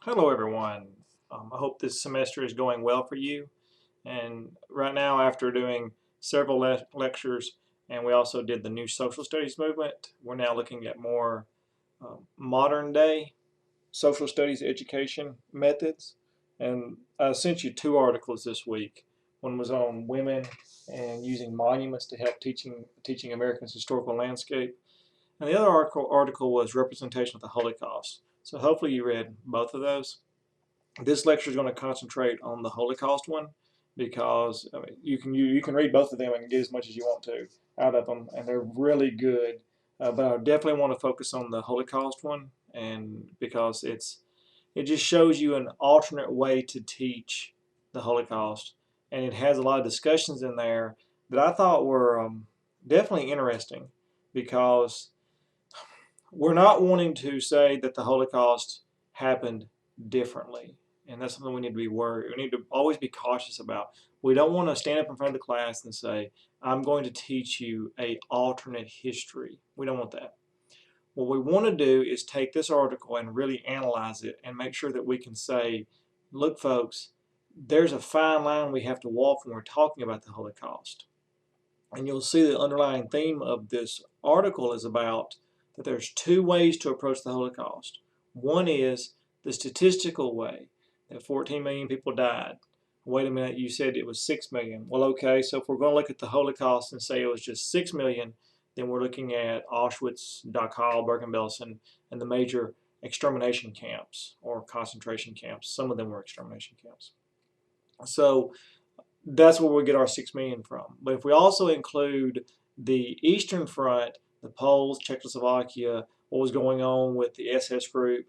Hello, everyone. I hope this semester is going well for you. And right now, after doing several lectures, and we also did the new social studies movement, we're now looking at more modern day social studies education methods. And I sent you two articles this week. One was on women and using monuments to help teaching Americans historical landscape. And the other article was representation of the Holocaust. So hopefully you read both of those. This lecture is going to concentrate on the Holocaust one because I mean, you can read both of them and get as much as you want to out of them, and they're really good. But I definitely want to focus on the Holocaust one, and because it just shows you an alternate way to teach the Holocaust, and it has a lot of discussions in there that I thought were definitely interesting because we're not wanting to say that the Holocaust happened differently. And that's something we need to be worried. We need to always be cautious about. We don't want to stand up in front of the class and say, I'm going to teach you a alternate history. We don't want that. What we want to do is take this article and really analyze it and make sure that we can say, look, folks, there's a fine line we have to walk when we're talking about the Holocaust. And you'll see the underlying theme of this article is about that there's two ways to approach the Holocaust. One is the statistical way, that 14 million people died. Wait a minute, you said it was 6 million. Well, okay, so if we're going to look at the Holocaust and say it was just 6 million, then we're looking at Auschwitz, Dachau, Bergen-Belsen, and the major extermination camps or concentration camps. Some of them were extermination camps. So that's where we get our 6 million from. But if we also include the Eastern Front, the Poles, Czechoslovakia, what was going on with the SS group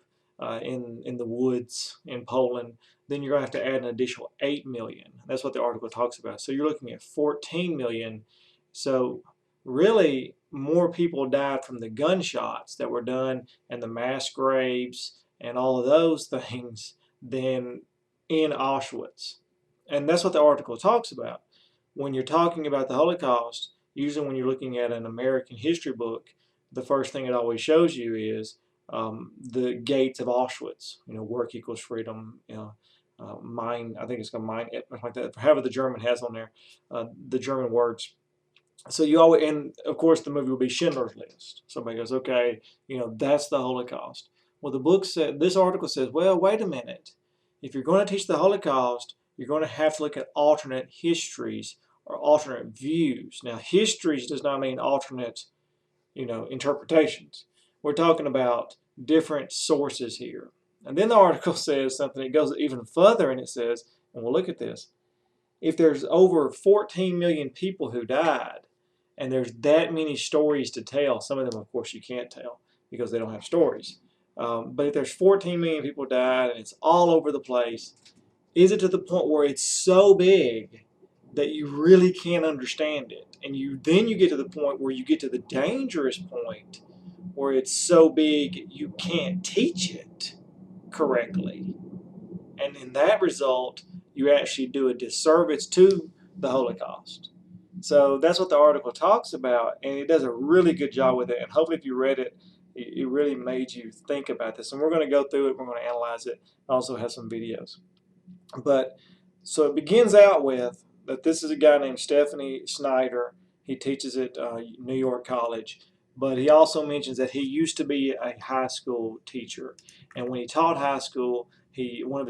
in the woods in Poland, then you're going to have to add an additional 8 million. That's what the article talks about. So you're looking at 14 million. So really, more people died from the gunshots that were done and the mass graves and all of those things than in Auschwitz. And that's what the article talks about. When you're talking about the Holocaust, usually when you're looking at an American history book, the first thing it always shows you is the gates of Auschwitz. You know, work equals freedom. You know, mine. I think it's called mine, like that. However, the German has on there the German words. So you always, and of course, the movie will be Schindler's List. Somebody goes, okay, you know, that's the Holocaust. Well, the book said, this article says, well, wait a minute. If you're going to teach the Holocaust, you're going to have to look at alternate histories or alternate views. Now, histories does not mean alternate, you know, interpretations. We're talking about different sources here. And then the article says something that goes even further, and it says, and we'll look at this, if there's over 14 million people who died, and there's that many stories to tell, some of them, of course, you can't tell because they don't have stories. But if there's 14 million people died and it's all over the place, is it to the point where it's so big that you really can't understand it? And then you get to the point where you get to the dangerous point where it's so big you can't teach it correctly. And in that result, you actually do a disservice to the Holocaust. So that's what the article talks about, and it does a really good job with it. And hopefully, if you read it, it really made you think about this. And we're going to go through it, we're going to analyze it, and also have some videos. But so it begins out with that this is a guy named Stephanie Snyder. He teaches at New York College, but he also mentions that he used to be a high school teacher, and when he taught high school, one of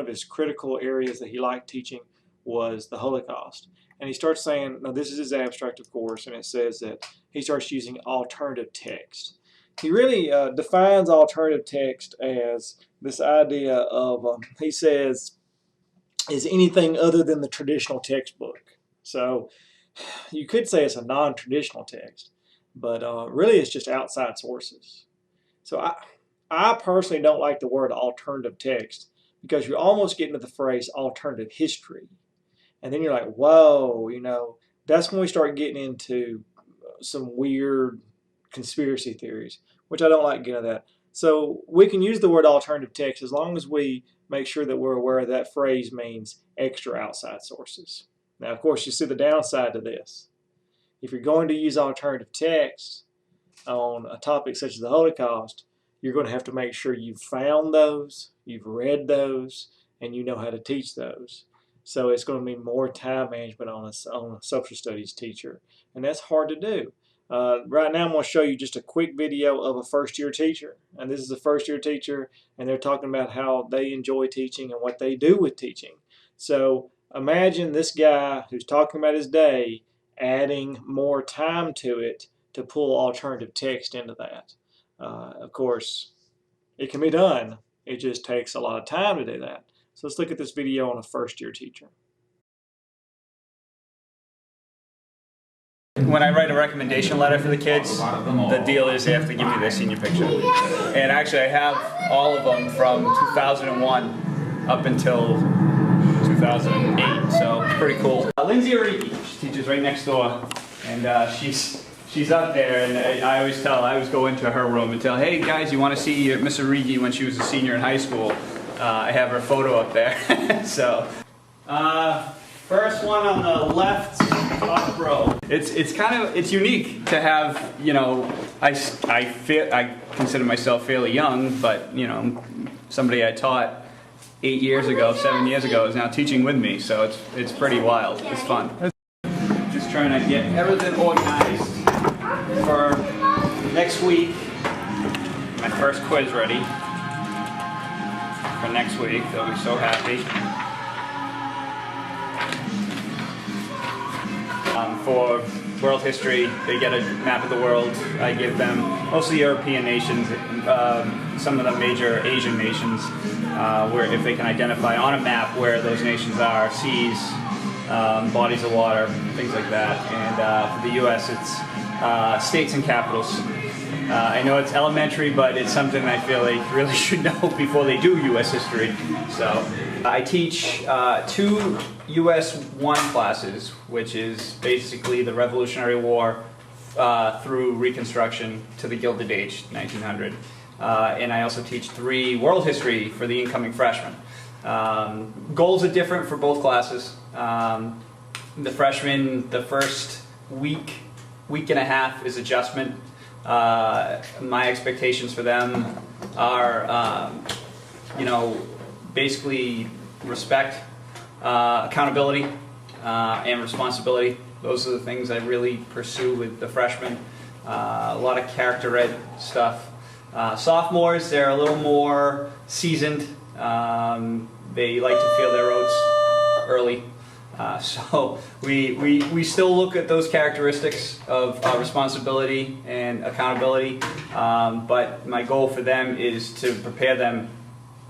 his critical areas that he liked teaching was the Holocaust. And he starts saying, now this is his abstract, of course, and it says that he starts using alternative text. He really defines alternative text as this idea of, he says, is anything other than the traditional textbook. So you could say it's a non-traditional text, but really it's just outside sources. So I personally don't like the word alternative text because you're almost getting to the phrase alternative history. And then you're like, whoa, you know, that's when we start getting into some weird conspiracy theories, which I don't like getting into that. So we can use the word alternative text as long as we make sure that we're aware that phrase means extra outside sources. Now, of course, you see the downside to this. If you're going to use alternative text on a topic such as the Holocaust, you're going to have to make sure you've found those, you've read those, and you know how to teach those. So it's going to be more time management on a social studies teacher, and that's hard to do. Right now I'm going to show you just a quick video of a first-year teacher, and this is a first-year teacher, and they're talking about how they enjoy teaching and what they do with teaching. So imagine this guy who's talking about his day adding more time to it to pull alternative text into that. Of course, it can be done. It just takes a lot of time to do that. So let's look at this video on a first-year teacher. When I write a recommendation letter for the kids, the deal is they have to give me their senior picture. And actually I have all of them from 2001 up until 2008, so pretty cool. Lindsay Origi, she teaches right next door, and she's up there, and I always go into her room and tell, hey guys, you want to see Miss Origi when she was a senior in high school? I have her photo up there. So, first one on the left, top row. It's unique to have, you know, I consider myself fairly young, but you know, somebody I taught 8 years ago, 7 years ago is now teaching with me, so it's pretty wild. It's fun. Just trying to get everything organized for next week. My first quiz ready for next week. They'll be so happy. For world history, they get a map of the world. I give them mostly European nations, some of the major Asian nations, where if they can identify on a map where those nations are, seas, bodies of water, things like that. And for the U.S., it's states and capitals. I know it's elementary, but it's something I feel they really should know before they do U.S. history. So I teach 2 U.S. 1 classes, which is basically the Revolutionary War through Reconstruction to the Gilded Age, 1900. And I also teach 3 world history for the incoming freshmen. Goals are different for both classes. The freshmen, the first week and a half is adjustment. My expectations for them are, you know, basically respect, accountability, and responsibility. Those are the things I really pursue with the freshmen. A lot of character ed stuff. Sophomores, they're a little more seasoned. They like to feel their oats early. So we still look at those characteristics of responsibility and accountability, but my goal for them is to prepare them.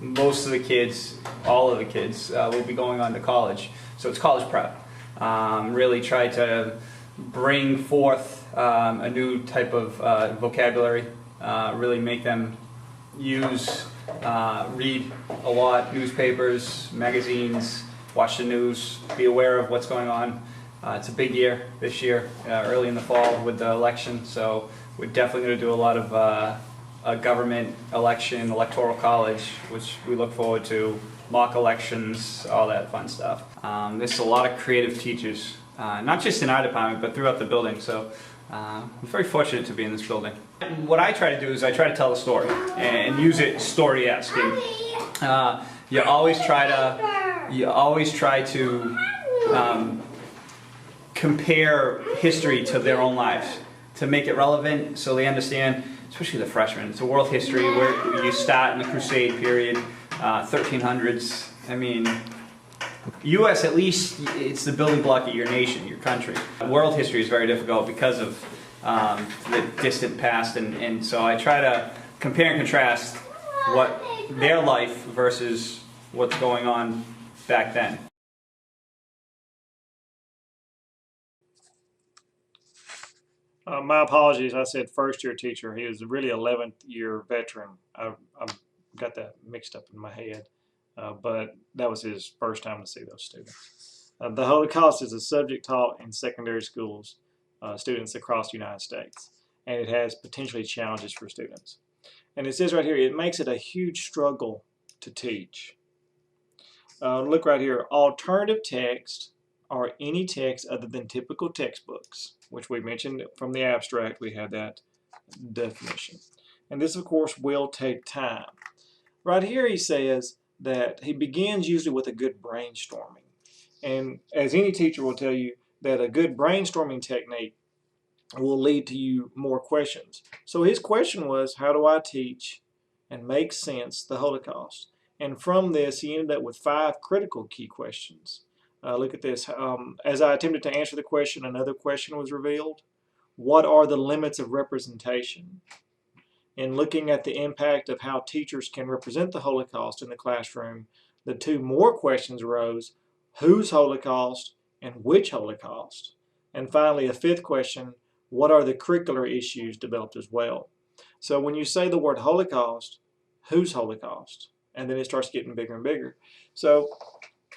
Most of the kids, all of the kids, will be going on to college, so it's college prep. Really try to bring forth a new type of vocabulary, really make them read a lot, newspapers, magazines, watch the news, be aware of what's going on. It's a big year this year, early in the fall with the election, so we're definitely going to do a lot of a government election, electoral college, which we look forward to, mock elections, all that fun stuff. There's a lot of creative teachers, not just in our department, but throughout the building, so I'm very fortunate to be in this building. What I try to do is I try to tell a story and use it story-esque. You always try to compare history to their own lives to make it relevant so they understand, especially the freshmen. It's a world history where you start in the Crusade period, 1300s. I mean, U.S. at least, it's the building block of your nation, your country. World history is very difficult because of the distant past, and so I try to compare and contrast what their life versus what's going on back then. My apologies, I said first-year teacher. He was really 11th year veteran. I got that mixed up in my head, but that was his first time to see those students. The Holocaust is a subject taught in secondary schools, students across the United States, and it has potentially challenges for students. And it says right here, it makes it a huge struggle to teach. Look right here, alternative text are any text other than typical textbooks, which we mentioned from the abstract. We had that definition. And this, of course, will take time. Right here he says that he begins usually with a good brainstorming. And as any teacher will tell you, that a good brainstorming technique will lead to you more questions. So his question was, how do I teach and make sense the Holocaust? And from this, he ended up with 5 critical key questions. Look at this. As I attempted to answer the question, another question was revealed. What are the limits of representation? In looking at the impact of how teachers can represent the Holocaust in the classroom, the 2 more questions arose: whose Holocaust and which Holocaust? And finally, a 5th question: what are the curricular issues developed as well? So when you say the word Holocaust, whose Holocaust? And then it starts getting bigger and bigger. So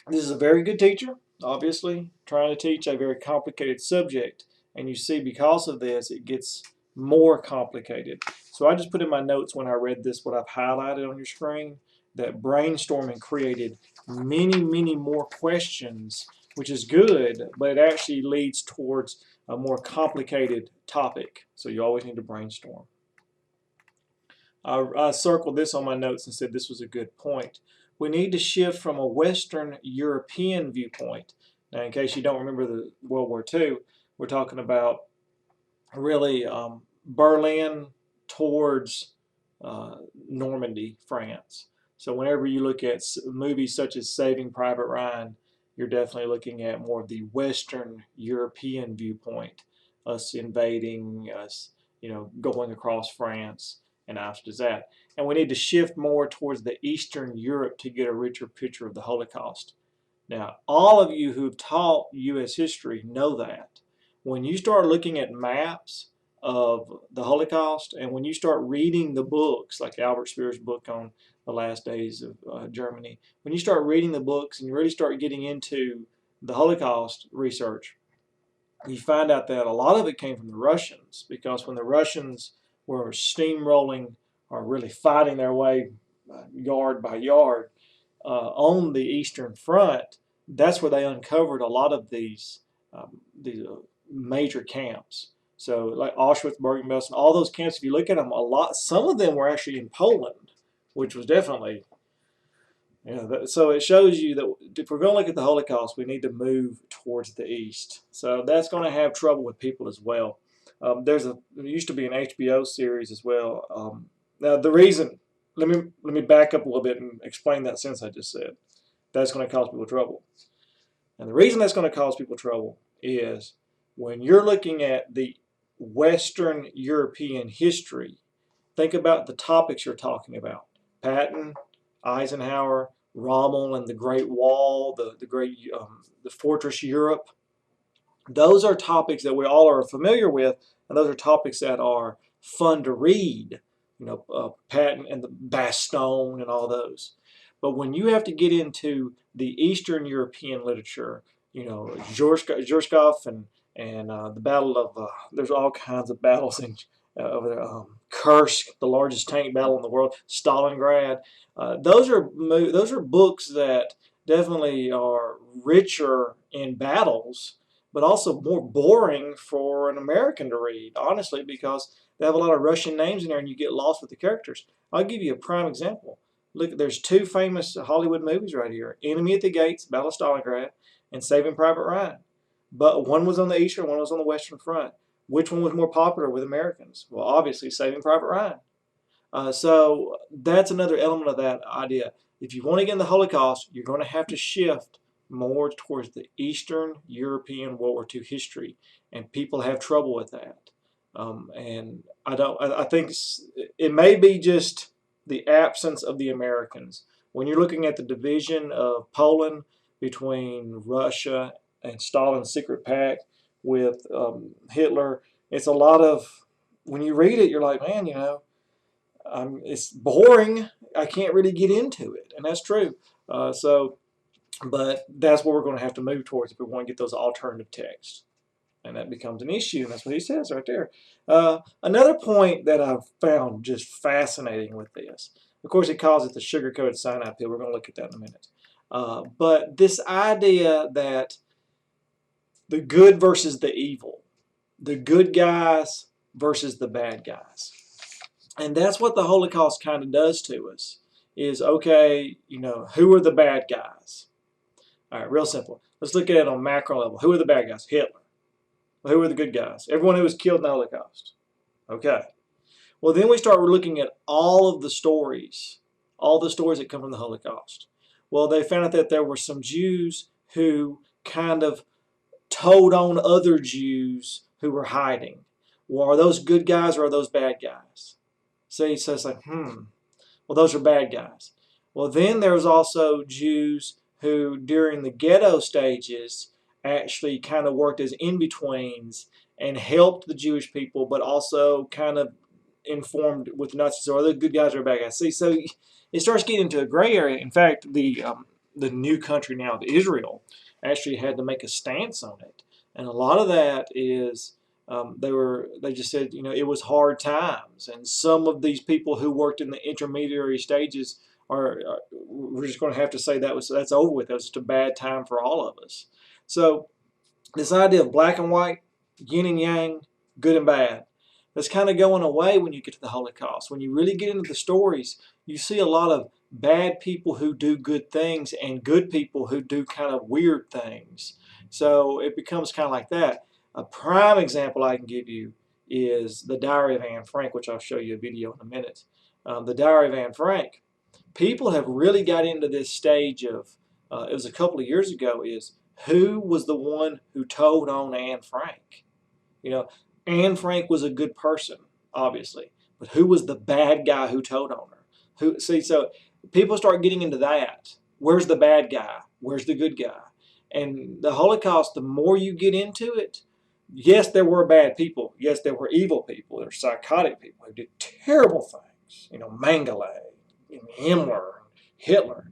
this is a very good teacher, obviously, trying to teach a very complicated subject. And you see, because of this, it gets more complicated. So I just put in my notes when I read this, what I've highlighted on your screen, that brainstorming created many, many more questions, which is good, but it actually leads towards a more complicated topic. So you always need to brainstorm. I circled this on my notes and said this was a good point. We need to shift from a Western European viewpoint. Now, in case you don't remember the World War II, we're talking about really Berlin towards Normandy, France. So whenever you look at movies such as Saving Private Ryan, you're definitely looking at more of the Western European viewpoint, us invading, us, going across France and after that. And we need to shift more towards the Eastern Europe to get a richer picture of the Holocaust. Now, all of you who've taught U.S. history know that. When you start looking at maps of the Holocaust, and when you start reading the books, like Albert Speer's book on the last days of Germany, when you start reading the books and you really start getting into the Holocaust research, you find out that a lot of it came from the Russians, because when the Russians were steamrolling or really fighting their way yard by yard on the Eastern Front, that's where they uncovered a lot of these major camps. So like Auschwitz, Bergen-Belsen, all those camps, if you look at them, some of them were actually in Poland, which was definitely, so it shows you that if we're going to look at the Holocaust, we need to move towards the East. So that's going to have trouble with people as well. There used to be an HBO series as well. Now the reason, let me back up a little bit and explain that sentence I just said. That's going to cause people trouble. And the reason that's going to cause people trouble is when you're looking at the Western European history, think about the topics you're talking about. Patton, Eisenhower, Rommel and the Great Wall, the Fortress Europe. Those are topics that we all are familiar with, and those are topics that are fun to read. Patton and the Bastogne and all those. But when you have to get into the Eastern European literature, Zhurkov and the Battle of, there's all kinds of battles over there. Kursk, the largest tank battle in the world, Stalingrad. Those are books that definitely are richer in battles, but also more boring for an American to read, honestly, because they have a lot of Russian names in there and you get lost with the characters. I'll give you a prime example. Look, there's 2 famous Hollywood movies right here: Enemy at the Gates, Battle of Stalingrad, and Saving Private Ryan. But one was on the Eastern, one was on the Western Front. Which one was more popular with Americans? Well, obviously Saving Private Ryan. So that's another element of that idea. If you want to get in the Holocaust, you're going to have to shift more towards the Eastern European World War II history, and people have trouble with that. And I think it may be just the absence of the Americans. When you're looking at the division of Poland between Russia and Stalin's secret pact with Hitler, it's a lot of, when you read it, you're like, man, it's boring. I can't really get into it, and that's true. But that's what we're going to have to move towards if we want to get those alternative texts. And that becomes an issue, and that's what he says right there. Another point that I've found just fascinating with this, of course he calls it the sugar-coated Sinai pill. We're going to look at that in a minute. But this idea that the good versus the evil, the good guys versus the bad guys. And that's what the Holocaust kind of does to us is, okay, who are the bad guys? All right, real simple. Let's look at it on macro level. Who are the bad guys? Hitler. Who are the good guys? Everyone who was killed in the Holocaust. Okay. Well, then we start looking at all the stories that come from the Holocaust. Well, they found out that there were some Jews who kind of told on other Jews who were hiding. Well, are those good guys or are those bad guys? See, so it's like, well, those are bad guys. Well, then there's also Jews who, during the ghetto stages, actually kind of worked as in-betweens and helped the Jewish people, but also kind of informed with Nazis. So are they good guys or bad guys? See, so it starts getting into a gray area. In fact, the new country now, Israel, actually had to make a stance on it, and a lot of that is they just said it was hard times, and some of these people who worked in the intermediary stages we're just going to have to say that's over with. It was just a bad time for all of us. So this idea of black and white, yin and yang, good and bad, that's kind of going away when you get to the Holocaust. When you really get into the stories, you see a lot of bad people who do good things and good people who do kind of weird things. So it becomes kind of like that. A prime example I can give you is the Diary of Anne Frank, which I'll show you a video in a minute. The Diary of Anne Frank. People have really got into this stage of, it was a couple of years ago, is who was the one who told on Anne Frank? Anne Frank was a good person, obviously, but who was the bad guy who told on her? So people start getting into that. Where's the bad guy? Where's the good guy? And the Holocaust, the more you get into it, yes, there were bad people. Yes, there were evil people. There were psychotic people who did terrible things. Mengele, Himmler, Hitler.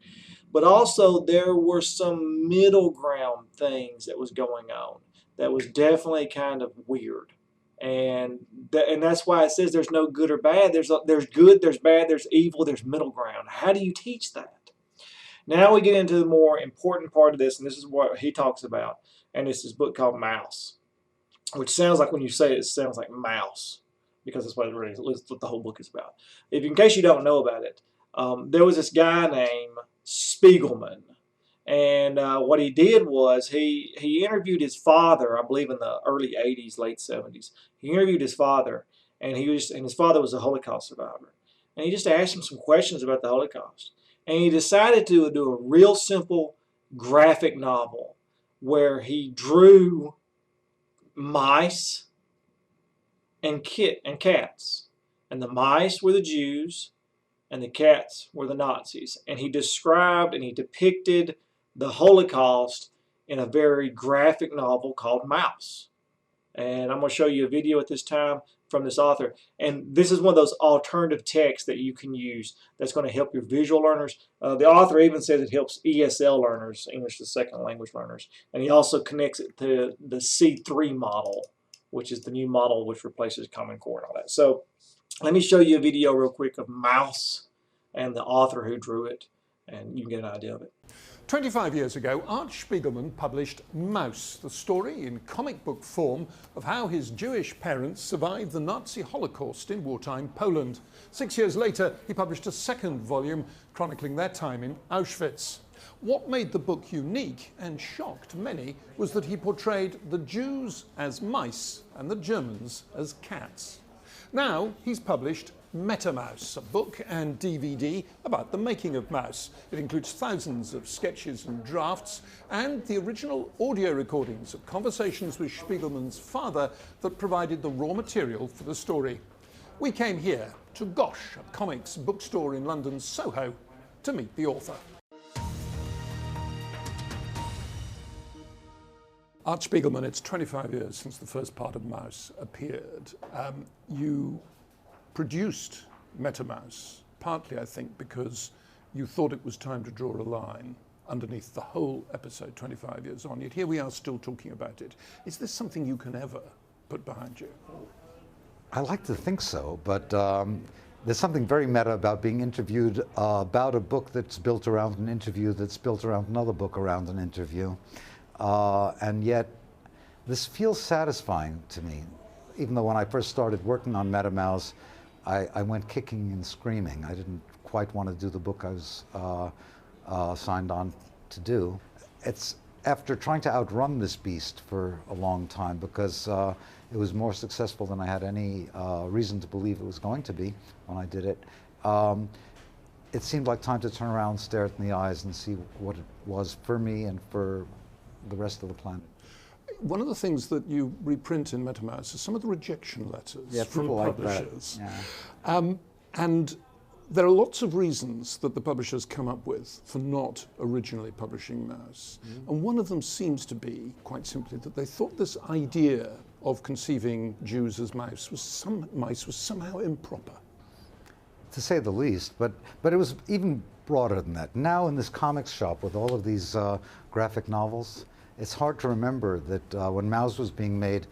But also there were some middle ground things that was going on that was definitely kind of weird. And that's why it says there's no good or bad. There's good, there's bad, there's evil, there's middle ground. How do you teach that? Now we get into the more important part of this, and this is what he talks about. And it's this book called Maus, which sounds like, when you say it, it sounds like mouse, because that's what it really is. That's what the whole book is about. In case you don't know about it, there was this guy named Spiegelman. And what he did was he interviewed his father, I believe in the early 80s, late 70s. He interviewed his father, and his father was a Holocaust survivor. And he just asked him some questions about the Holocaust. And he decided to do a real simple graphic novel where he drew mice and cats. And the mice were the Jews, and the cats were the Nazis. And he described and he depicted the Holocaust in a very graphic novel called Maus. And I'm going to show you a video at this time from this author. And this is one of those alternative texts that you can use that's going to help your visual learners. The author even says it helps ESL learners, English as a Second Language learners. And he also connects it to the C3 model, which is the new model which replaces Common Core and all that. So let me show you a video real quick of Maus and the author who drew it, and you can get an idea of it. 25 years ago, Art Spiegelman published Maus, the story in comic book form of how his Jewish parents survived the Nazi Holocaust in wartime Poland. 6 years later, he published a second volume chronicling their time in Auschwitz. What made the book unique and shocked many was that he portrayed the Jews as mice and the Germans as cats. Now he's published MetaMaus, a book and DVD about the making of Maus. It includes thousands of sketches and drafts and the original audio recordings of conversations with Spiegelman's father that provided the raw material for the story. We came here to Gosh, a comics bookstore in London's Soho, to meet the author. Art Spiegelman, it's 25 years since the first part of Maus appeared. You produced MetaMaus, partly I think because you thought it was time to draw a line underneath the whole episode 25 years on, yet here we are still talking about it. Is this something you can ever put behind you? I like to think so, but there's something very meta about being interviewed about a book that's built around an interview that's built around another book around an interview. And yet this feels satisfying to me, even though when I first started working on MetaMaus, I went kicking and screaming. I didn't quite want to do the book I was signed on to do. It's after trying to outrun this beast for a long time, because it was more successful than I had any reason to believe it was going to be when I did it. It seemed like time to turn around, stare it in the eyes, and see what it was for me and for the rest of the planet. One of the things that you reprint in MetaMouse is some of the rejection letters from publishers. Like that. Yeah. And there are lots of reasons that the publishers come up with for not originally publishing Mouse. And one of them seems to be, quite simply, that they thought this idea of conceiving Jews as mice was somehow improper. To say the least, but it was even broader than that. Now in this comics shop with all of these graphic novels, it's hard to remember that when Mouse was being made,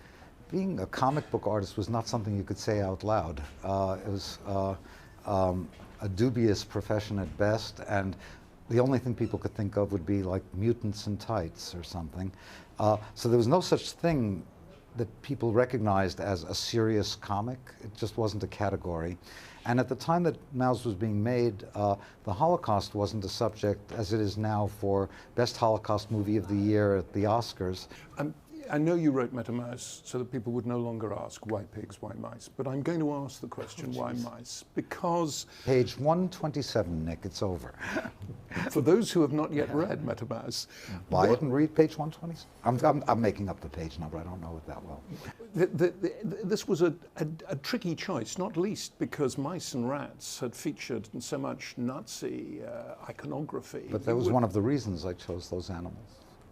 being a comic book artist was not something you could say out loud. It was a dubious profession at best, and the only thing people could think of would be like mutants in tights or something. So there was no such thing that people recognized as a serious comic. It just wasn't a category. And at the time that Mouse was being made, the Holocaust wasn't a subject as it is now for Best Holocaust Movie of the Year at the Oscars. I know you wrote MetaMouse so that people would no longer ask why pigs, why mice, but I'm going to ask the question why mice, because... Page 127, Nick, it's over. For those who have not yet read MetaMouse... Well, I didn't read page 120. I'm making up the page number, I don't know it that well. This was a tricky choice, not least because mice and rats had featured in so much Nazi iconography. But that was one of the reasons I chose those animals.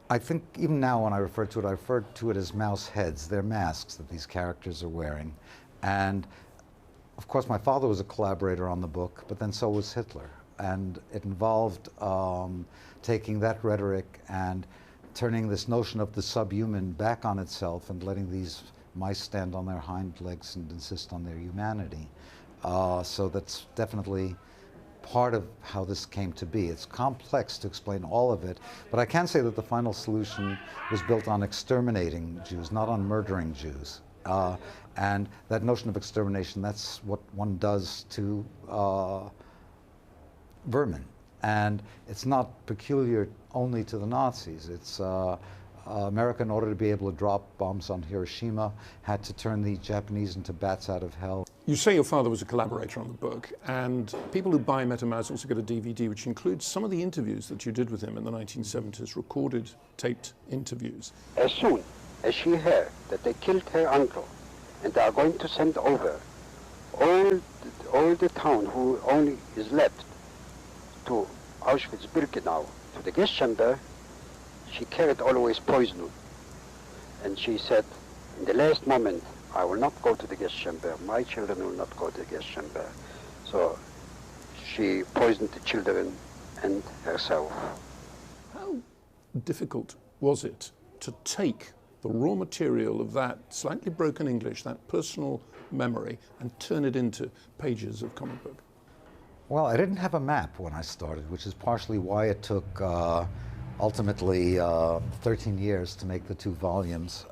I think even now when I refer to it, I refer to it as mouse heads. They're masks that these characters are wearing. And of course my father was a collaborator on the book, but then so was Hitler. And it involved taking that rhetoric and turning this notion of the subhuman back on itself and letting these mice stand on their hind legs and insist on their humanity. So that's definitely part of how this came to be. It's complex to explain all of it, but I can say that the final solution was built on exterminating Jews, not on murdering Jews. And that notion of extermination, that's what one does to vermin. And it's not peculiar only to the Nazis. It's America, in order to be able to drop bombs on Hiroshima, had to turn the Japanese into bats out of hell. You say your father was a collaborator on the book, and people who buy MetaMouse also get a DVD which includes some of the interviews that you did with him in the 1970s, recorded, taped interviews. As soon as she heard that they killed her uncle and they are going to send over all the town who only is left to Auschwitz-Birkenau, to the gas chamber, she carried always poison. And she said, in the last moment, I will not go to the gas chamber. My children will not go to the gas chamber. So she poisoned the children and herself. How difficult was it to take the raw material of that slightly broken English, that personal memory, and turn it into pages of comic book? Well, I didn't have a map when I started, which is partially why it took ultimately 13 years to make the 2 volumes.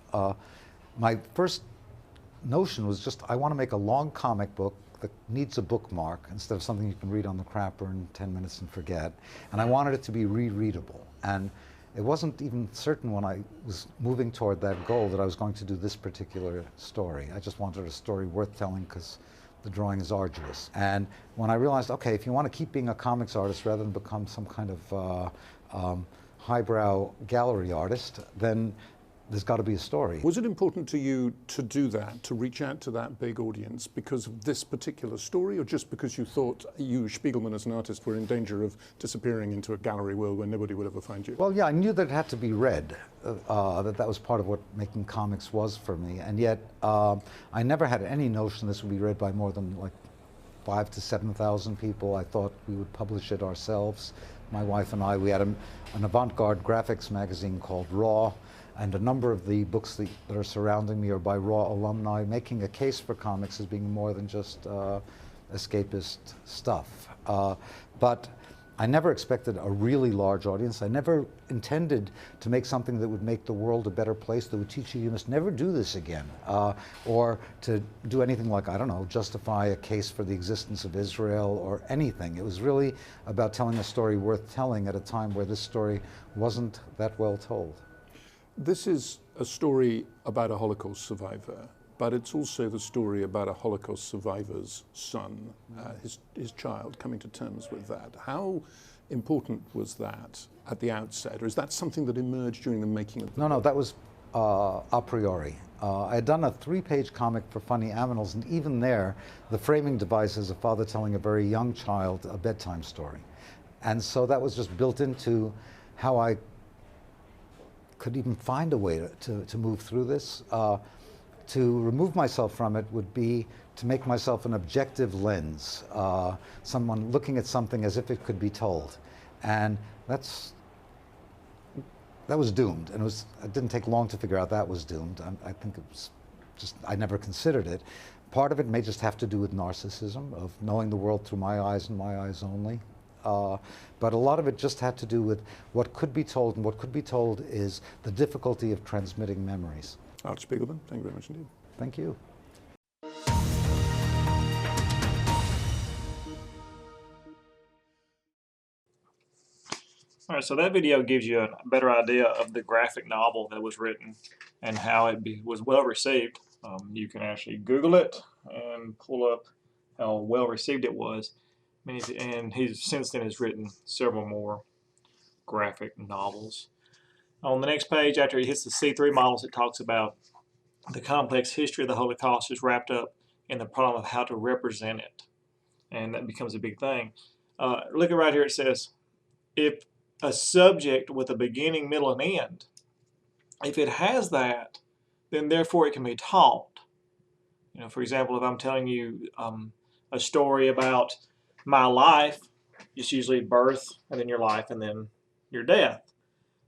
My first notion was just, I want to make a long comic book that needs a bookmark instead of something you can read on the crapper in 10 minutes and forget. And I wanted it to be rereadable. And it wasn't even certain when I was moving toward that goal that I was going to do this particular story. I just wanted a story worth telling because the drawing is arduous. And when I realized, okay, if you want to keep being a comics artist rather than become some kind of highbrow gallery artist, then there's got to be a story. Was it important to you to do that, to reach out to that big audience because of this particular story, or just because you thought you, Spiegelman, as an artist, were in danger of disappearing into a gallery world where nobody would ever find you? Well, yeah, I knew that it had to be read, that was part of what making comics was for me, and yet I never had any notion this would be read by more than like 5,000 to 7,000 people. I thought we would publish it ourselves. My wife and I, we had an avant-garde graphics magazine called Raw, and a number of the books that are surrounding me are by Raw alumni, making a case for comics as being more than just escapist stuff. But I never expected a really large audience. I never intended to make something that would make the world a better place, that would teach you must never do this again, or to do anything like, I don't know, justify a case for the existence of Israel or anything. It was really about telling a story worth telling at a time where this story wasn't that well told. This is a story about a Holocaust survivor, but it's also the story about a Holocaust survivor's son, his child, coming to terms with that. How important was that at the outset, or is that something that emerged during the making of the book? No, that was a priori. I had done a 3-page comic for Funny Animals, and even there, the framing device is a father telling a very young child a bedtime story. And so that was just built into how I could even find a way to move through this. To remove myself from it would be to make myself an objective lens, someone looking at something as if it could be told. And that was doomed. And it didn't take long to figure out that was doomed. I think it was just, I never considered it. Part of it may just have to do with narcissism, of knowing the world through my eyes and my eyes only. But a lot of it just had to do with what could be told, and what could be told is the difficulty of transmitting memories. Art Spiegelman, thank you very much indeed. Thank you. All right, so that video gives you a better idea of the graphic novel that was written and how it was well received. You can actually Google it and pull up how well received it was. And he's since then has written several more graphic novels. On the next page, after he hits the C3 models, it talks about the complex history of the Holocaust is wrapped up in the problem of how to represent it. And that becomes a big thing. Look at right here, it says, if a subject with a beginning, middle, and end, if it has that, then therefore it can be taught. You know, for example, if I'm telling you a story about my life, it's usually birth, and then your life, and then your death.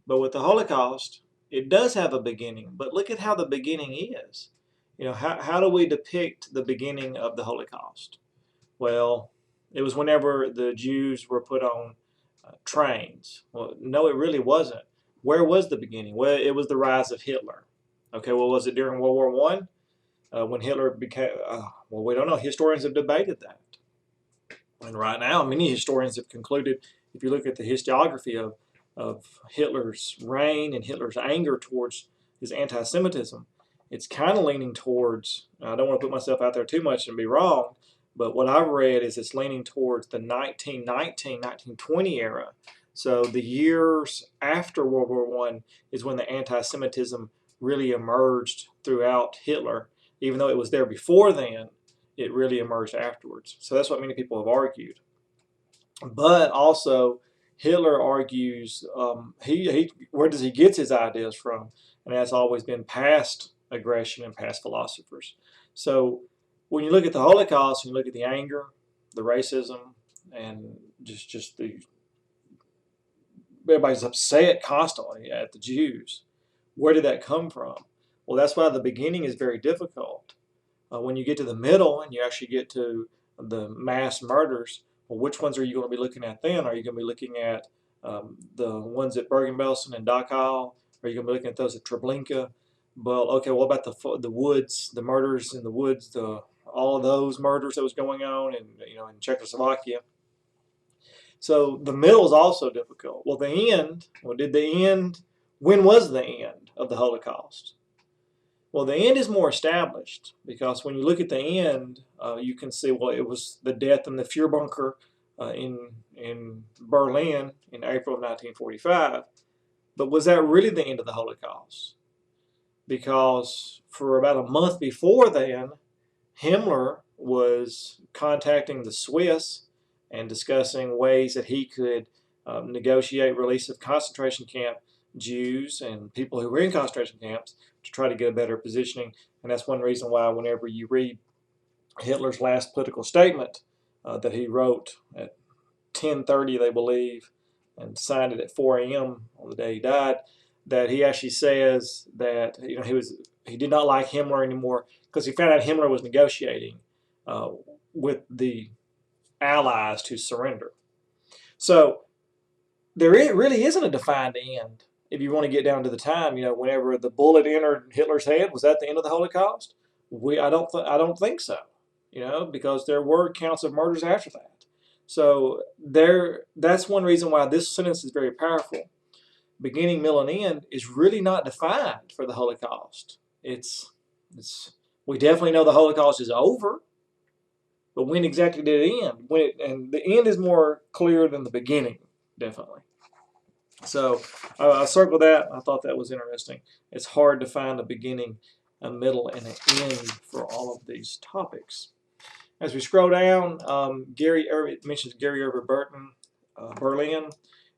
But with the Holocaust, it does have a beginning, but look at how the beginning is. You know, how do we depict the beginning of the Holocaust? Well, it was whenever the Jews were put on trains. Well, no, it really wasn't. Where was the beginning? Well, it was the rise of Hitler. Okay, well, was it during World War I? When Hitler became, well, we don't know. Historians have debated that. And right now, many historians have concluded, if you look at the historiography of Hitler's reign and Hitler's anger towards his anti-Semitism, it's kind of leaning towards, I don't want to put myself out there too much and be wrong, but what I've read is it's leaning towards the 1919, 1920 era. So the years after World War I is when the anti-Semitism really emerged throughout Hitler. Even though it was there before then, it really emerged afterwards. So that's what many people have argued. But also, Hitler argues, where does he get his ideas from? And that's always been past aggression and past philosophers. So when you look at the Holocaust, you look at the anger, the racism, and just the, everybody's upset constantly at the Jews. Where did that come from? Well, that's why the beginning is very difficult. When you get to the middle and you actually get to the mass murders, well, which ones are you going to be looking at then? Are you going to be looking at the ones at Bergen-Belsen and Dachau? Are you going to be looking at those at Treblinka? Well, okay, what about the woods, the murders in the woods, all of those murders that was going on in Czechoslovakia? So the middle is also difficult. Well, the end, when was the end of the Holocaust? Well, the end is more established because when you look at the end, you can see, well, it was the death in the Führerbunker in Berlin in April of 1945. But was that really the end of the Holocaust? Because for about a month before then, Himmler was contacting the Swiss and discussing ways that he could negotiate release of concentration camp Jews and people who were in concentration camps to try to get a better positioning. And that's one reason why whenever you read Hitler's last political statement that he wrote at 10:30, they believe, and signed it at 4 a.m. on the day he died, that he actually says that he did not like Himmler anymore because he found out Himmler was negotiating with the Allies to surrender. So really isn't a defined end. If you want to get down to the time, whenever the bullet entered Hitler's head, was that the end of the Holocaust? I don't think so. Because there were counts of murders after that. So that's one reason why this sentence is very powerful. Beginning, middle, and end is really not defined for the Holocaust. We definitely know the Holocaust is over, but when exactly did it end? And the end is more clear than the beginning, definitely. So I circled that. I thought that was interesting. It's hard to find a beginning, a middle, and an end for all of these topics. As we scroll down, it mentions Gary Irvin Berlin,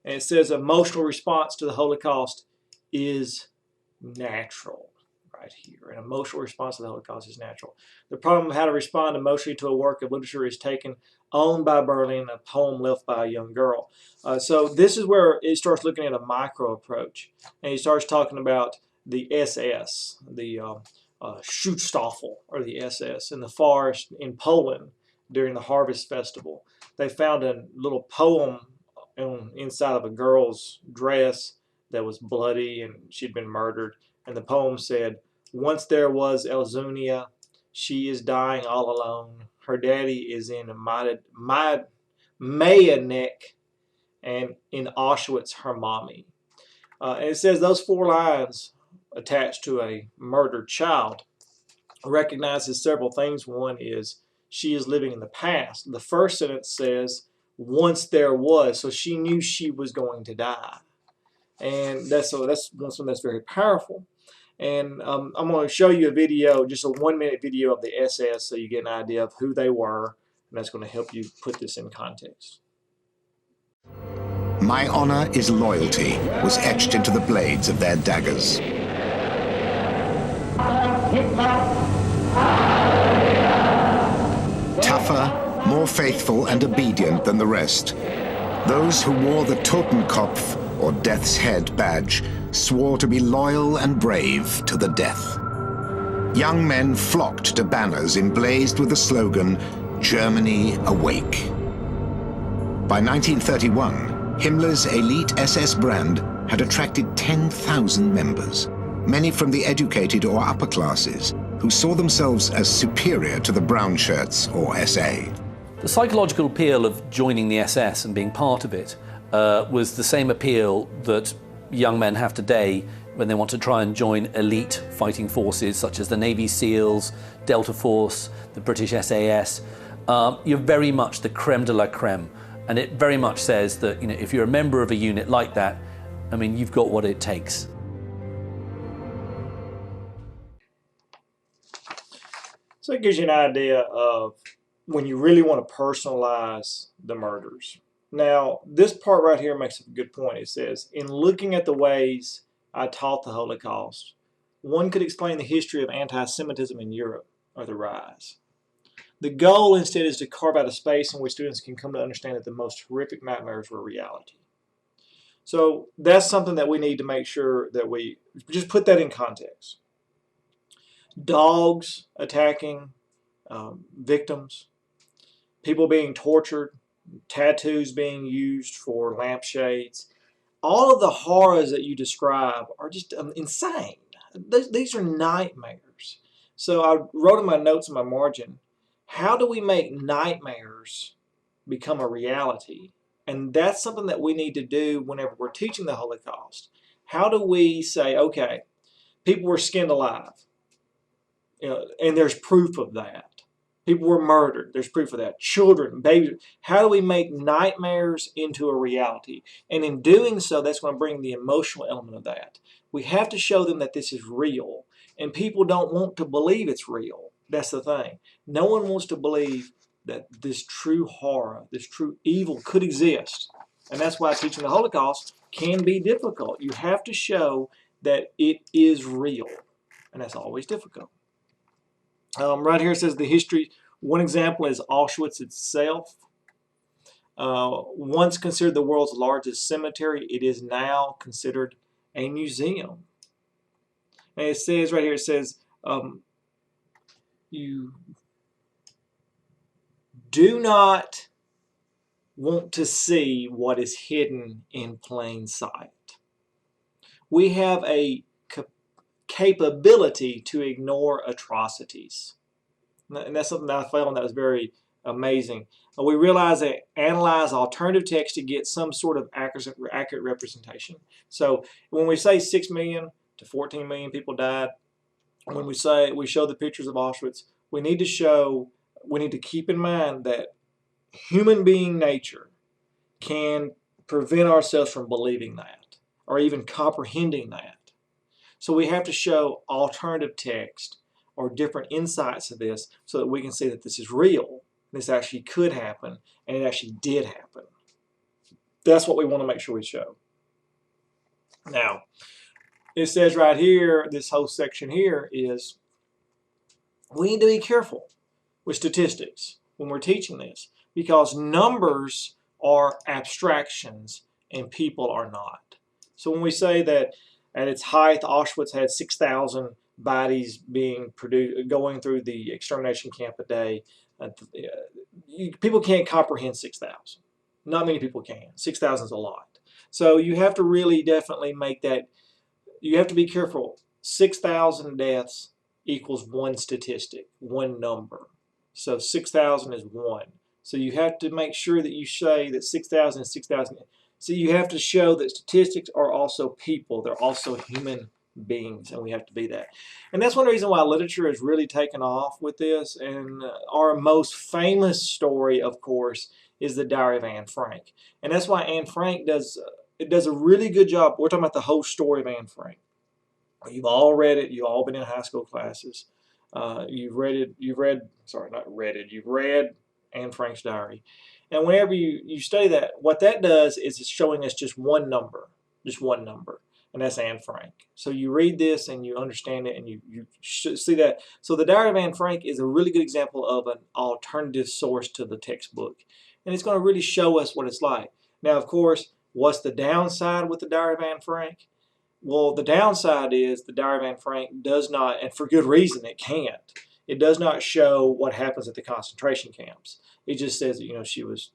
and it says emotional response to the Holocaust is natural. Right here, an emotional response to the Holocaust is natural. The problem of how to respond emotionally to a work of literature is taken on by Berlin, a poem left by a young girl. So this is where it starts looking at a micro approach, and he starts talking about the SS, the Schutzstaffel, or the SS, in the forest in Poland during the Harvest Festival. They found a little poem inside of a girl's dress that was bloody, and she'd been murdered. And the poem said, "Once there was Elzunia, she is dying all alone. Her daddy is in Mayanek, and in Auschwitz, her mommy." And it says those 4 lines attached to a murdered child recognizes several things. One is she is living in the past. The first sentence says, "Once there was," so she knew she was going to die. And that's something that's very powerful. And I'm going to show you a video, just a 1-minute video of the SS, so you get an idea of who they were, and that's going to help you put this in context. "My honor is loyalty" was etched into the blades of their daggers. Tougher, more faithful and obedient than the rest, those who wore the Totenkopf, or Death's Head badge, swore to be loyal and brave to the death. Young men flocked to banners emblazed with the slogan, "Germany Awake." By 1931, Himmler's elite SS brand had attracted 10,000 members, many from the educated or upper classes, who saw themselves as superior to the brown shirts or SA. The psychological appeal of joining the SS and being part of it was the same appeal that young men have today when they want to try and join elite fighting forces such as the Navy SEALs, Delta Force, the British SAS. You're very much the creme de la creme, and it very much says that if you're a member of a unit like that, you've got what it takes. So it gives you an idea of when you really want to personalize the murders. Now, this part right here makes a good point. It says, "In looking at the ways I taught the Holocaust, one could explain the history of anti-Semitism in Europe, or the rise. The goal instead is to carve out a space in which students can come to understand that the most horrific nightmares were reality." So that's something that we need to make sure that we just put that in context. Dogs attacking victims, people being tortured, tattoos being used for lampshades. All of the horrors that you describe are just insane. These are nightmares. So I wrote in my notes in my margin, how do we make nightmares become a reality? And that's something that we need to do whenever we're teaching the Holocaust. How do we say, okay, people were skinned alive, and there's proof of that. People were murdered. There's proof of that. Children, babies. How do we make nightmares into a reality? And in doing so, that's going to bring the emotional element of that. We have to show them that this is real. And people don't want to believe it's real. That's the thing. No one wants to believe that this true horror, this true evil could exist. And that's why teaching the Holocaust can be difficult. You have to show that it is real. And that's always difficult. Right here it says the history. One example is Auschwitz itself. Once considered the world's largest cemetery, it is now considered a museum. And it says right here, it says, you do not want to see what is hidden in plain sight. We have a capability to ignore atrocities. And that's something that I found that was very amazing. We realize that analyze alternative text to get some sort of accurate representation. So when we say 6 million to 14 million people died, when we show the pictures of Auschwitz, we need to keep in mind that human being nature can prevent ourselves from believing that or even comprehending that. So we have to show alternative text or different insights of this so that we can see that this is real, this actually could happen, and it actually did happen. That's what we want to make sure we show. Now, it says right here, this whole section here is, we need to be careful with statistics when we're teaching this, because numbers are abstractions and people are not. So when we say that at its height, Auschwitz had 6,000 bodies being produced, going through the extermination camp a day, people can't comprehend 6,000. Not many people can. 6,000 is a lot. So you have to really definitely make that, you have to be careful. 6,000 deaths equals one statistic, one number. So 6,000 is one. So you have to make sure that you say that 6,000 is 6,000. So you have to show that statistics are also people. They're also human beings, and we have to be that. And that's one reason why literature has really taken off with this. And our most famous story, of course, is the Diary of Anne Frank. And that's why Anne Frank does a really good job. We're talking about the whole story of Anne Frank. You've all read it. You've all been in high school classes. You've read Anne Frank's diary. And whenever you study that, what that does is it's showing us just one number, and that's Anne Frank. So you read this and you understand it, and you should see that. So the Diary of Anne Frank is a really good example of an alternative source to the textbook, and it's going to really show us what it's like. Now, of course, what's the downside with the Diary of Anne Frank? Well, the downside is the Diary of Anne Frank does not, and for good reason, it can't. It does not show what happens at the concentration camps. It just says that,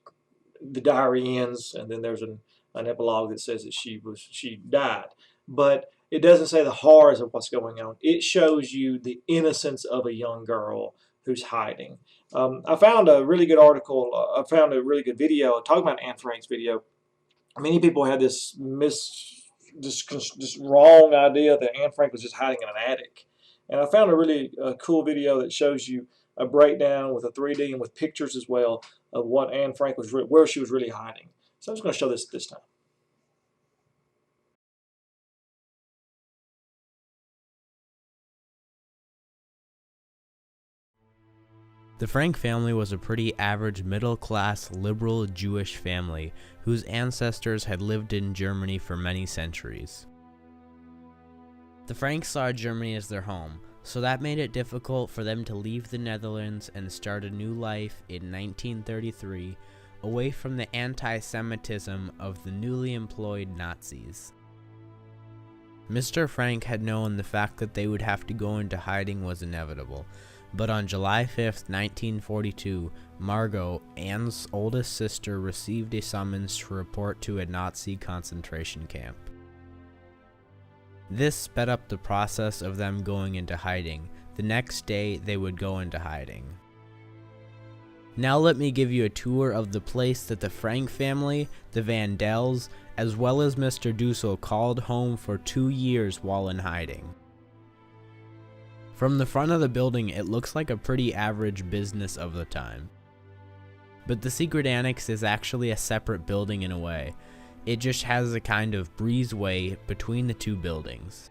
the diary ends, and then there's an epilogue that says that she died. But it doesn't say the horrors of what's going on. It shows you the innocence of a young girl who's hiding. I found a really good article. I found a really good video talking about Anne Frank's video. Many people had this wrong idea that Anne Frank was just hiding in an attic. And I found a really cool video that shows you a breakdown with a 3D and with pictures as well of what Anne Frank was, where she was really hiding. So I'm just going to show this time. The Frank family was a pretty average middle-class liberal Jewish family whose ancestors had lived in Germany for many centuries. The Franks saw Germany as their home, so that made it difficult for them to leave the Netherlands and start a new life in 1933, away from the anti-Semitism of the newly employed Nazis. Mr. Frank had known the fact that they would have to go into hiding was inevitable, but on July 5th, 1942, Margot, Anne's oldest sister, received a summons to report to a Nazi concentration camp. This sped up the process of them going into hiding. The next day, they would go into hiding. Now let me give you a tour of the place that the Frank family, the Vandals, as well as Mr. Dussel called home for 2 years while in hiding. From the front of the building, it looks like a pretty average business of the time. But the secret annex is actually a separate building in a way. It just has a kind of breezeway between the two buildings.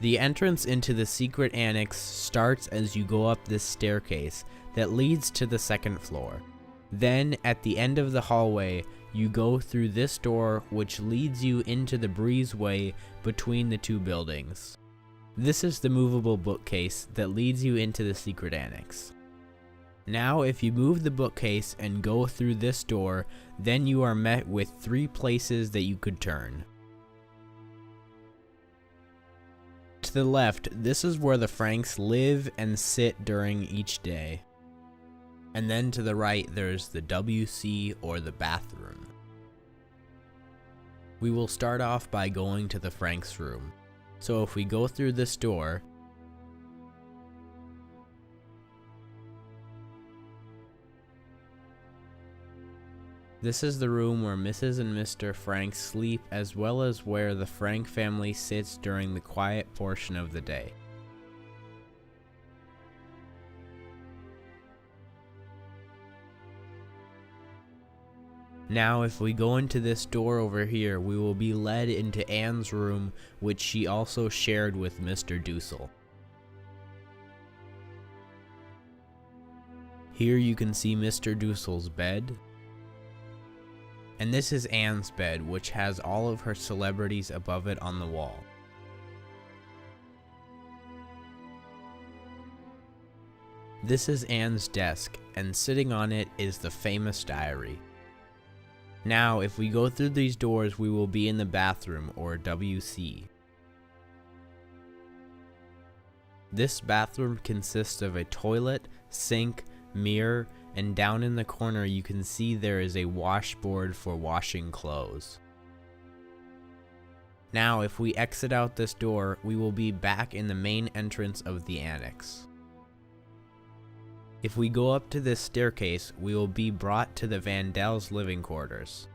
The entrance into the secret annex starts as you go up this staircase that leads to the second floor. Then, at the end of the hallway, you go through this door which leads you into the breezeway between the two buildings. This is the movable bookcase that leads you into the secret annex. Now, if you move the bookcase and go through this door, then you are met with 3 places that you could turn. To the left, this is where the Franks live and sit during each day. And then to the right, there's the WC, or the bathroom. We will start off by going to the Franks room. So if we go through this door, this is the room where Mrs. and Mr. Frank sleep, as well as where the Frank family sits during the quiet portion of the day. Now, if we go into this door over here, we will be led into Anne's room, which she also shared with Mr. Dussel. Here you can see Mr. Dussel's bed. And this is Anne's bed, which has all of her celebrities above it on the wall. This is Anne's desk, and sitting on it is the famous diary. Now, if we go through these doors, we will be in the bathroom, or WC. This bathroom consists of a toilet, sink, mirror, and down in the corner you can see there is a washboard for washing clothes. Now, if we exit out this door, we will be back in the main entrance of the annex. If we go up to this staircase, we will be brought to the Vandals' living quarters.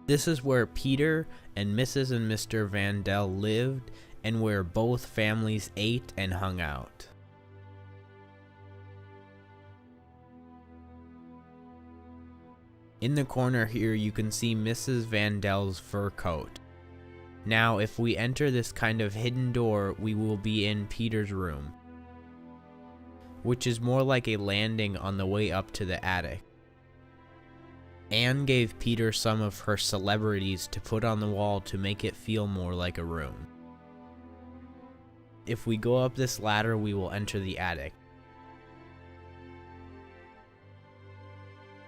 This is where Peter and Mrs. and Mr. Vandal lived, and where both families ate and hung out. In the corner here, you can see Mrs. Vandal's fur coat. Now, if we enter this kind of hidden door, we will be in Peter's room, which is more like a landing on the way up to the attic. Anne gave Peter some of her celebrities to put on the wall to make it feel more like a room. If we go up this ladder, we will enter the attic.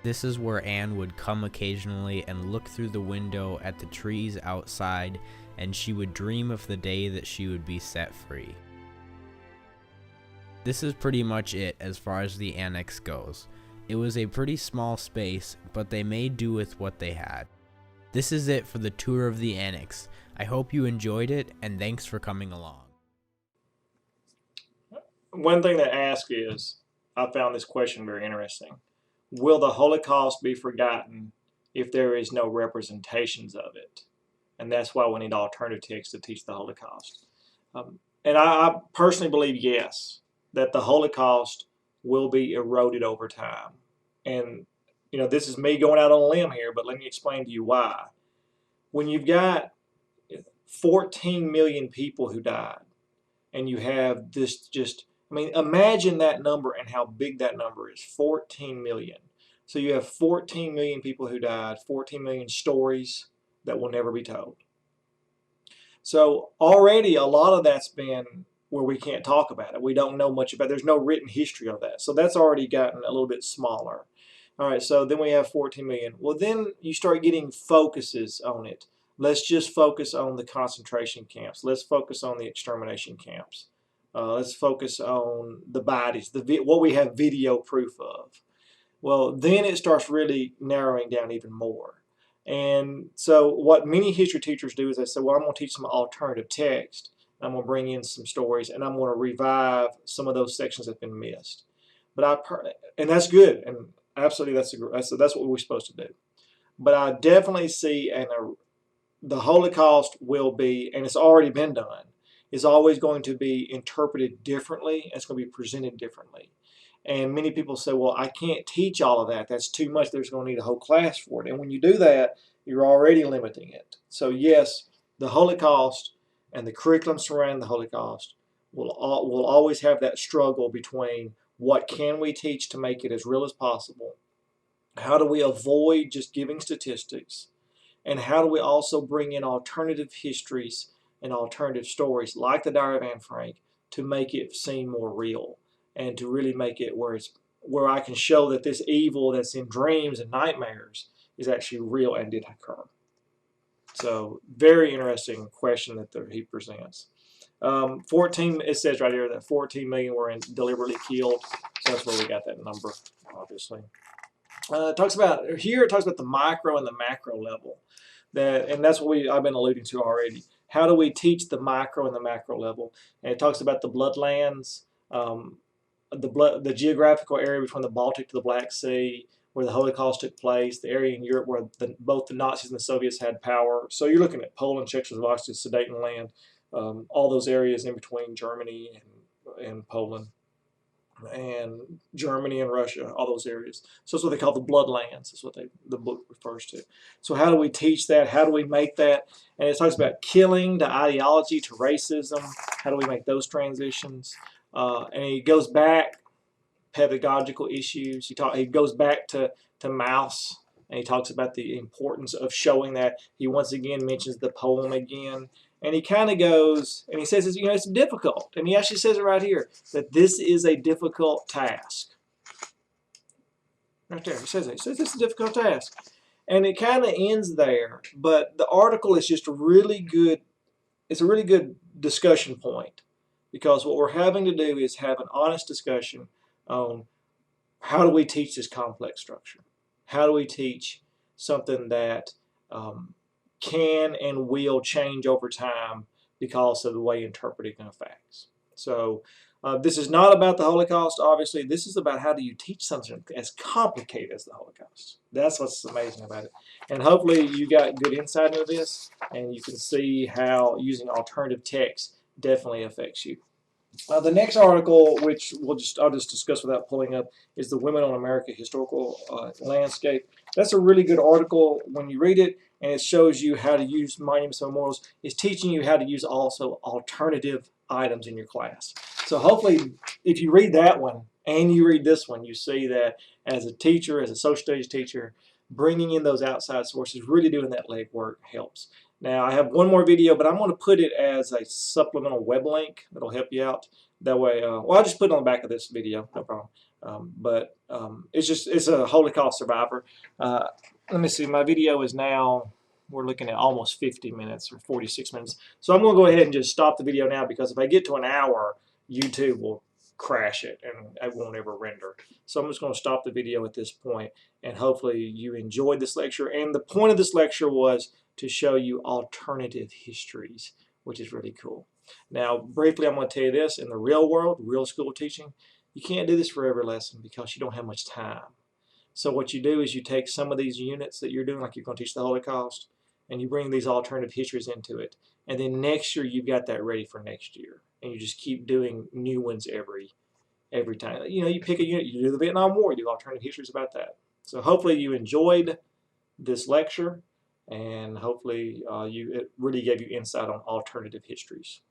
This is where Anne would come occasionally and look through the window at the trees outside, and she would dream of the day that she would be set free. This is pretty much it as far as the annex goes. It was a pretty small space, but they made do with what they had. This is it for the tour of the annex. I hope you enjoyed it, and thanks for coming along. One thing to ask is, I found this question very interesting. Will the Holocaust be forgotten if there is no representations of it? And that's why we need alternative texts to teach the Holocaust. And I personally believe yes, that the Holocaust will be eroded over time. And, you know, this is me going out on a limb here, but let me explain to you why. When you've got 14 million people who died, and you have this just, I mean, imagine that number and how big that number is, 14 million. So you have 14 million people who died, 14 million stories that will never be told. So already a lot of that's been where we can't talk about it. We don't know much about it. There's no written history of that. So that's already gotten a little bit smaller. All right, so then we have 14 million. Well, then you start getting focuses on it. Let's just focus on the concentration camps. Let's focus on the extermination camps. Let's focus on the bodies, what we have video proof of. Well, then it starts really narrowing down even more. And so what many history teachers do is they say, well, I'm going to teach some alternative text. I'm going to bring in some stories, and I'm going to revive some of those sections that have been missed. And that's good, and absolutely that's what we're supposed to do. But I definitely see the Holocaust will be, and it's already been done, is always going to be interpreted differently. It's going to be presented differently. And many people say, well, I can't teach all of that. That's too much. There's going to need a whole class for it. And when you do that, you're already limiting it. So yes, the Holocaust and the curriculum surrounding the Holocaust will always have that struggle between what can we teach to make it as real as possible, how do we avoid just giving statistics, and how do we also bring in alternative histories and alternative stories like the Diary of Anne Frank to make it seem more real and to really make it where I can show that this evil that's in dreams and nightmares is actually real and did occur. So very interesting question that he presents. 14, it says right here that 14 million were deliberately killed. So that's where we got that number, obviously. It talks about the micro and the macro level. And that's what I've been alluding to already. How do we teach the micro and the macro level? And it talks about the bloodlands, the geographical area between the Baltic to the Black Sea, where the Holocaust took place, the area in Europe where both the Nazis and the Soviets had power. So you're looking at Poland, Czechoslovakia, Sudetenland, all those areas in between Germany and Poland, and Germany and Russia, all those areas. So that's what they call the bloodlands. That's what the book refers to. So how do we teach that? How do we make that? And it talks about killing to ideology to racism. How do we make those transitions? And he goes back, pedagogical issues. He goes back to Maus, and he talks about the importance of showing that. He once again mentions the poem again. And he kind of goes, and he says, it's difficult. And he actually says it right here, that this is a difficult task. Right there, he says it. He says this is a difficult task. And it kind of ends there. But the article is just really good. It's a really good discussion point. Because what we're having to do is have an honest discussion on how do we teach this complex structure? How do we teach something that can and will change over time because of the way interpreting of facts? So this is not about the Holocaust, obviously. This is about how do you teach something as complicated as the Holocaust. That's what's amazing about it. And hopefully you got good insight into this, and you can see how using alternative text definitely affects you. The next article, which I'll just discuss without pulling up, is the Women on America Historical Landscape. That's a really good article when you read it, and it shows you how to use monuments and memorials. It's teaching you how to use also alternative items in your class. So hopefully, if you read that one and you read this one, you see that as a teacher, as a social studies teacher, bringing in those outside sources, really doing that legwork helps. Now, I have one more video, but I'm going to put it as a supplemental web link that'll help you out. That way, well, I'll just put it on the back of this video, no problem. It's a Holocaust survivor. Let me see, my video is now, we're looking at almost 50 minutes or 46 minutes. So I'm going to go ahead and just stop the video now, because if I get to an hour, YouTube will crash it and it won't ever render. So I'm just going to stop the video at this point, and hopefully you enjoyed this lecture. And the point of this lecture was to show you alternative histories, which is really cool. Now, briefly, I'm going to tell you this. In the real world, real school teaching, you can't do this for every lesson because you don't have much time. So what you do is you take some of these units that you're doing, like you're going to teach the Holocaust, and you bring these alternative histories into it. And then next year, you've got that ready for next year. And you just keep doing new ones every time. You pick a unit, you do the Vietnam War, you do alternative histories about that. So hopefully you enjoyed this lecture, and hopefully it really gave you insight on alternative histories.